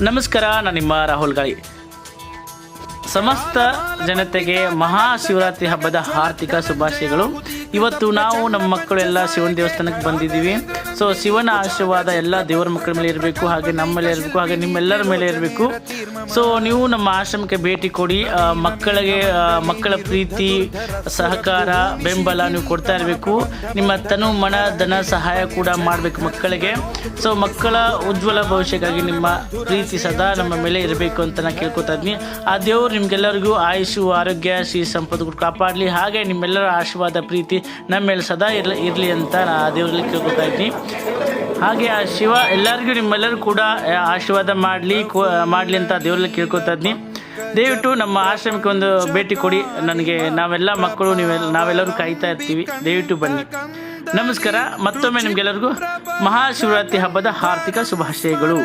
ನಮಸ್ಕಾರ, ನಾನು ನಿಮ್ಮ ರಾಹುಲ್ ಗಾಳಿ. ಸಮಸ್ತ ಜನತೆಗೆ ಮಹಾಶಿವರಾತ್ರಿ ಹಬ್ಬದ ಆರ್ಥಿಕ ಶುಭಾಶಯಗಳು. ಇವತ್ತು ನಾವು ನಮ್ಮ ಮಕ್ಕಳು ಎಲ್ಲ ಶಿವನ ದೇವಸ್ಥಾನಕ್ಕೆ ಬಂದಿದ್ದೀವಿ. ಸೊ ಶಿವನ ಆಶೀರ್ವಾದ ಎಲ್ಲ ದೇವರ ಮಕ್ಕಳ ಮೇಲೆ ಇರಬೇಕು, ಹಾಗೆ ನಮ್ಮ ಮೇಲೆ ಇರಬೇಕು, ಹಾಗೆ ನಿಮ್ಮೆಲ್ಲರ ಮೇಲೆ ಇರಬೇಕು. ಸೊ ನೀವು ನಮ್ಮ ಆಶ್ರಮಕ್ಕೆ ಭೇಟಿ ಕೊಡಿ. ಮಕ್ಕಳ ಪ್ರೀತಿ, ಸಹಕಾರ, ಬೆಂಬಲ ನೀವು ಕೊಡ್ತಾ ಇರಬೇಕು. ನಿಮ್ಮ ತನು ಮನ ಧನ ಸಹಾಯ ಕೂಡ ಮಾಡಬೇಕು ಮಕ್ಕಳಿಗೆ. ಸೊ ಮಕ್ಕಳ ಉಜ್ವಲ ಭವಿಷ್ಯಕ್ಕಾಗಿ ನಿಮ್ಮ ಪ್ರೀತಿ ಸದಾ ನಮ್ಮ ಮೇಲೆ ಇರಬೇಕು ಅಂತ ನಾನು ಕೇಳ್ಕೊತಾ ಇದ್ದೀನಿ. ಆ ದೇವರು ನಿಮ್ಗೆಲ್ಲರಿಗೂ ಆಯುಷು, ಆರೋಗ್ಯ, ಶ್ರೀ ಸಂಪತ್ತು ಕಾಪಾಡಲಿ. ಹಾಗೆ ನಿಮ್ಮೆಲ್ಲರ ಆಶೀರ್ವಾದ, ಪ್ರೀತಿ ನಮ್ಮ ಮೇಲೆ ಸದಾ ಇರಲಿ ಅಂತ ನಾನು ಆ ದೇವರಲ್ಲಿ ಕೇಳ್ಕೊತಾ ಇದ್ದೀನಿ. ಹಾಗೆ ಆ ಶಿವ ಎಲ್ಲರಿಗೂ ನಿಮ್ಮೆಲ್ಲರೂ ಕೂಡ ಆಶೀರ್ವಾದ ಮಾಡಲಿ ಅಂತ ದೇವರಲ್ಲಿ ಕೇಳ್ಕೊತಾ ಇದ್ದೀನಿ. ದಯವಿಟ್ಟು ನಮ್ಮ ಆಶ್ರಮಕ್ಕೆ ಒಂದು ಭೇಟಿ ಕೊಡಿ. ನಾವೆಲ್ಲ ಮಕ್ಕಳು ನಾವೆಲ್ಲರೂ ಕಾಯ್ತಾ ಇರ್ತೀವಿ. ದಯವಿಟ್ಟು ಬನ್ನಿ. ನಮಸ್ಕಾರ. ಮತ್ತೊಮ್ಮೆ ನಿಮ್ಗೆಲ್ಲರಿಗೂ ಮಹಾಶಿವರಾತ್ರಿ ಹಬ್ಬದ ಆರ್ಥಿಕ ಶುಭಾಶಯಗಳು.